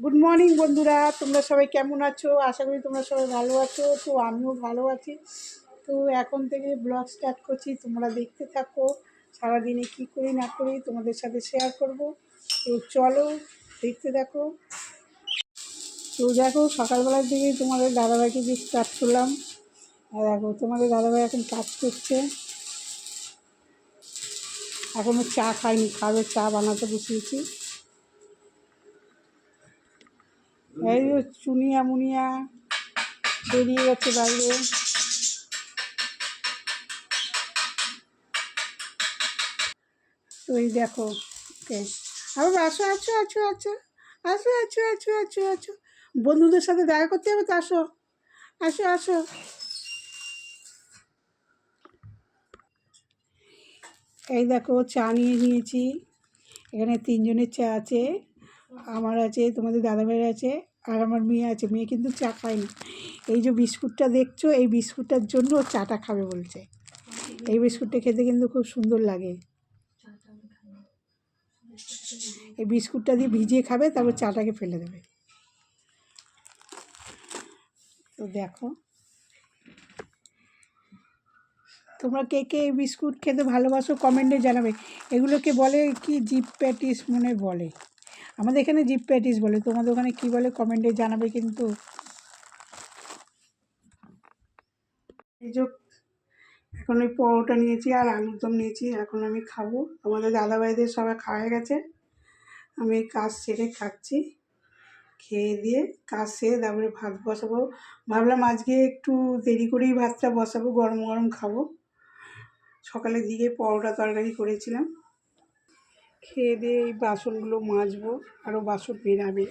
Good morning বন্ধুরা, তোমরা সবাই কেমন আছো? আশা করি তোমরা সবাই ভালো আছো। তো আমিও ভালো আছি। তো এখন থেকে ব্লগ স্টার্ট করছি, তোমরা দেখতে থাকো। সারাদিনে কী করি না করি তোমাদের সাথে শেয়ার করব। তো চলো দেখতে থাকো। তো দেখো, সকালবেলার দিকেই তোমাদের দাদাভাইকে দিয়ে স্টার্ট করলাম। আর দেখো তোমাদের দাদাভাই এখন কাজ করছে, এখনও চা খাইনি, খাবে। চা বানাতে বসিয়েছি। এই যে চুনিয়া মুনিয়া বেরিয়ে গেছে বাইরে। তো এই দেখো, ওকে আবার আসো আসো আসো আসো আসো আসো আসো আসো আসো, বন্ধুদের সাথে দেখা করতে হবে তো, আসো আসো আসো। এই দেখো চা নিয়ে নিয়েছি, এখানে তিনজনের চা আছে। আমার আছে, তোমাদের দাদাভাইয়ের আছে, আর আমার মেয়ে আছে। মেয়ে কিন্তু চা খায় না। এই যে বিস্কুটটা দেখছো, এই বিস্কুটটার জন্য ও চাটা খাবে বলছে। এই বিস্কুটটা খেতে কিন্তু খুব সুন্দর লাগে। এই বিস্কুটটা দিয়ে ভিজিয়ে খাবে, তারপর চাটাকে ফেলে দেবে। তো দেখো, তোমরা কে কে এই বিস্কুট খেতে ভালোবাসো কমেন্টে জানাবে। এগুলোকে বলে কি জিপ প্যাটিস মনে বলে, আমাদের এখানে জিপ প্যাটিস বলে, তোমাদের ওখানে কী বলে কমেন্টে জানাবে কিন্তু। এই যে এখন ওই পরোটা নিয়েছি আর আলুর দম নিয়েছি, এখন আমি খাবো। আমাদের দাদাভাইদের সবাই খাওয়া গেছে, আমি কাজ সেরে খাচ্ছি। খেয়ে দিয়ে কাজ সেরে তারপরে ভাত বসাবো। ভাবলাম আজকে একটু দেরি করেই ভাতটা বসাবো, গরম গরম খাবো। সকালের দিকে পরোটা তরকারি করেছিলাম। খেয়ে দিয়ে এই বাসনগুলো মাজবো, আরও বাসন বেরাবে।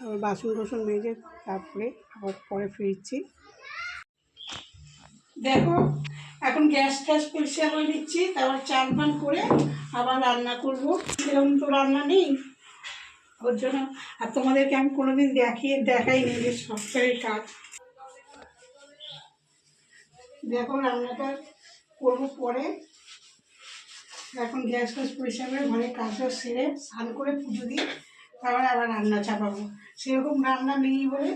আবার বাসন কোসন মেজে তারপরে আবার পরে ফিরছি। দেখো এখন গ্যাস পরিষ্কার করে নিচ্ছি, তারপর চান পান করে আবার রান্না করবো। সেরকম তো রান্না নেই ওর জন্য। আর তোমাদেরকে আমি কোনোদিন দেখাইনি যে সফটওয়্যারের কাজ। দেখো রান্নাটা করবো পরে। এখন গ্যাস পরিষ্কার করে ঘরে কাজ সেরে স্নান করে পুজো দিয়ে তারপরে আবার রান্না চাপাবো। সেরকম রান্না নেই বলে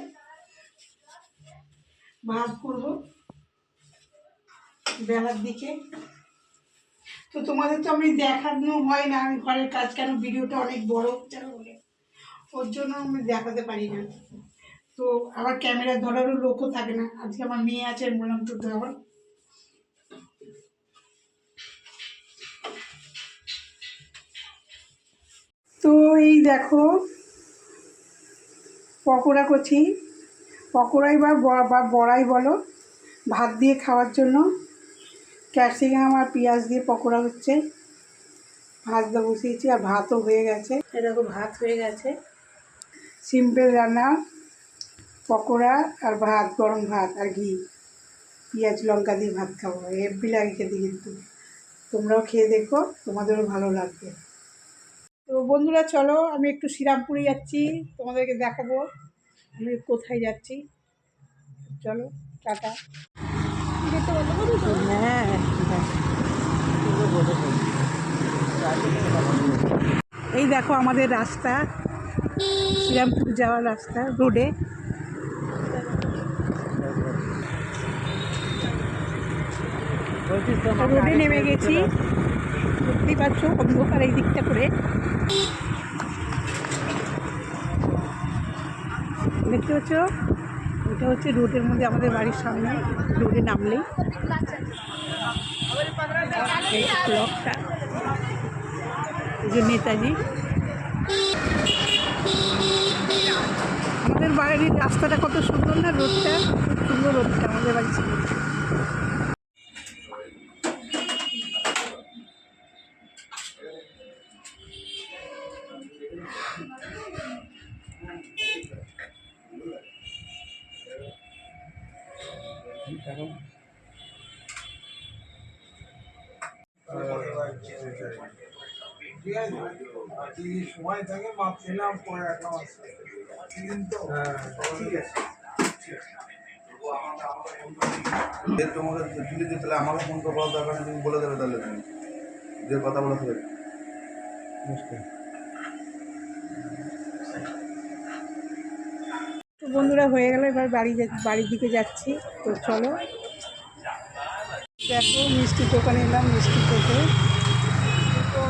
ভাত করবো বেলার দিকে। তো তোমাদের তো আমি দেখানো হয় না, আমি ঘরের কাজ, কেন ভিডিওটা অনেক বড় হচ্ছে বলে, ওর জন্য আমি দেখাতে পারি না। তো আবার ক্যামেরা ধরারও লোকও থাকে না। আজকে আমার মেয়ে আছে, বললাম তো আবার। তো এই দেখো পকোড়া করছি, পকোড়াই বা বড়াই বলো, ভাত দিয়ে খাওয়ার জন্য। ক্যাপসিকাম আর পেঁয়াজ দিয়ে পকোড়া হচ্ছে। ভাতটা বসিয়েছি আর ভাতও হয়ে গেছে। এরকম ভাত হয়ে গেছে, সিম্পল রান্না। পকোড়া আর ভাত, গরম ভাত আর ঘি, পেঁয়াজ লঙ্কা দিয়ে ভাত খাবো, হেব্বি লাগে খেতে কিন্তু। তোমরাও খেয়ে দেখো, তোমাদেরও ভালো লাগবে। তো বন্ধুরা চলো, আমি একটু শ্রীরামপুরে যাচ্ছি, তোমাদেরকে দেখাবো আমি কোথায় যাচ্ছি। চলো টাটা। হ্যাঁ এই দেখো আমাদের রাস্তা, শ্রীরামপুর যাওয়ার রাস্তা, রোডে নেমে গেছি। বুঝতেই পারছো অন্ধকার এই দিকটা করে, দেখতে পাচ্ছ? এটা হচ্ছে রোডের মধ্যে আমাদের বাড়ির সামনে। রোডে নামলেই এই ব্লকটা, এই যে নেতাজি। আমাদের বাড়ির রাস্তাটা কত সুন্দর না, রোডটা খুব সুন্দর। রোডটা আমাদের বাড়ির সামনে। ঠিক আছে, যদি সময় থাকে মাপ নিলাম পরে একটা মাস তো। হ্যাঁ ঠিক আছে। তোমাকে যদি দিতে তাহলে আমাকে ফোন করে বলার দরকার নেই, তুমি বলে দেবে তাহলে তুমি যে কথা বলা থাকে মুশকিল। বন্ধুরা হয়ে গেল, এবার বাড়ির দিকে যাচ্ছি। তো চলো, দেখো মিষ্টির দোকানে এলাম মিষ্টি খেতে।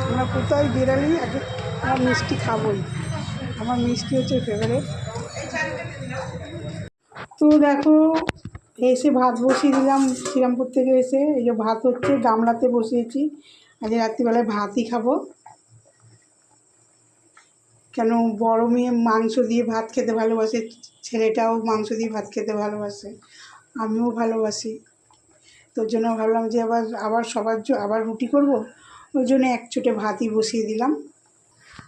আমরা কোথায় বেরালি আগে আমার মিষ্টি খাবোই, আমার মিষ্টি হচ্ছে ফেভারিট। তো দেখো এসে ভাত বসিয়ে দিলাম, শ্রীরামপুর থেকে এসে এই যে ভাত হচ্ছে, গামলাতে বসিয়েছি। আজ রাত্রিবেলায় ভাতই খাবো, কেন বড় মেয়ে মাংস দিয়ে ভাত খেতে ভালোবাসে, ছেলেটাও মাংস দিয়ে ভাত খেতে ভালোবাসে, আমিও ভালোবাসি। তোর জন্য ভাবলাম যে আবার আবার রুটি করব, ওই জন্য এক চোটে ভাতই বসিয়ে দিলাম।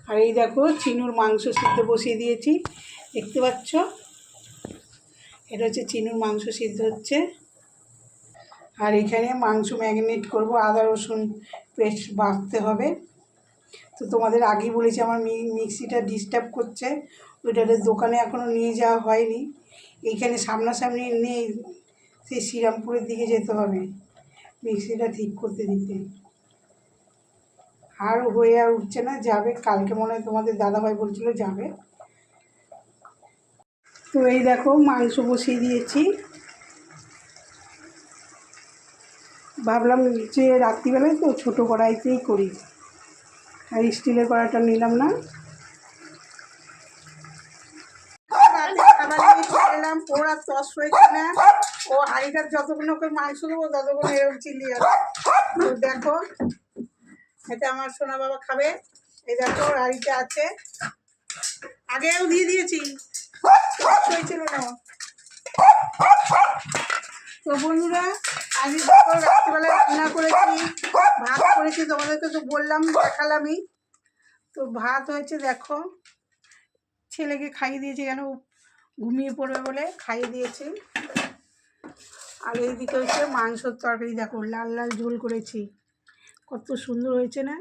আর এই দেখো চিনুর মাংস সিদ্ধ বসিয়ে দিয়েছি, দেখতে পাচ্ছ, এটা হচ্ছে চিনুর মাংস সিদ্ধ হচ্ছে। আর এখানে মাংস ম্যারিনেট করব, আদা রসুন পেস্ট বাটতে হবে। তো তোমাদের আগেই বলেছি আমার মিক্সিটা ডিস্টার্ব করছে, ওইটার দোকানে এখনও নিয়ে যাওয়া হয়নি। এইখানে সামনাসামনি নেই, সেই শ্রীরামপুরের দিকে যেতে হবে মিক্সিটা ঠিক করতে দিতে। আর হয়ে আর উঠছে না, যাবে কালকে মনে হয়, তোমাদের দাদাভাই বলছিল যাবে। তো এই দেখো মাংস বসিয়ে দিয়েছি, ভাবলাম যে রাত্রিবেলায় তো ছোটো কড়াইতেই করি, আর স্টিলের কড়াইটা নিলাম না। এলাম ওরা তস হয়েছে না, ও হাঁড়িটার যতক্ষণ ওকে মাংস দেবো ততক্ষণ এরকম চিল্লিয়ে যাবে। তো দেখো এটা আমার সোনা বাবা খাবে, এই দেখো হাঁড়িটা আছে, আগেও দিয়ে দিয়েছি, হয়েছিল না। তো বন্ধুরা আজ রাত্রিবেলা রান্না করেছি, ভাত করেছি, তোমাদেরকে তো বললাম, দেখালামই। তো ভাত হয়েছে দেখো, ছেলেকে খাইয়ে দিয়েছি, কেন ঘুমিয়ে পড়বে বলে খাইয়ে দিয়েছি। আর এইদিকে হচ্ছে মাংসর তরকারি, দেখো লাল লাল ঝোল করেছি, কত সুন্দর হয়েছে না।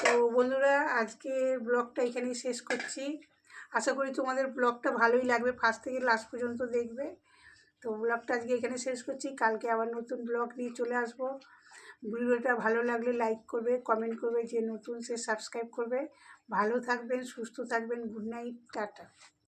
তো বন্ধুরা আজকে ব্লগটা এখানেই শেষ করছি, আশা করি তোমাদের ব্লগটা ভালোই লাগবে, ফার্স্ট থেকে লাস্ট পর্যন্ত দেখবে। তো ব্লগটা আজকে এখানে শেষ করছি, কালকে আবার নতুন ব্লগ নিয়ে চলে আসবো। ভিডিওটা ভালো লাগলে লাইক করবে, কমেন্ট করবে, যে নতুন সে সাবস্ক্রাইব করবে। ভালো থাকবেন, সুস্থ থাকবেন, গুড নাইট, টাটা।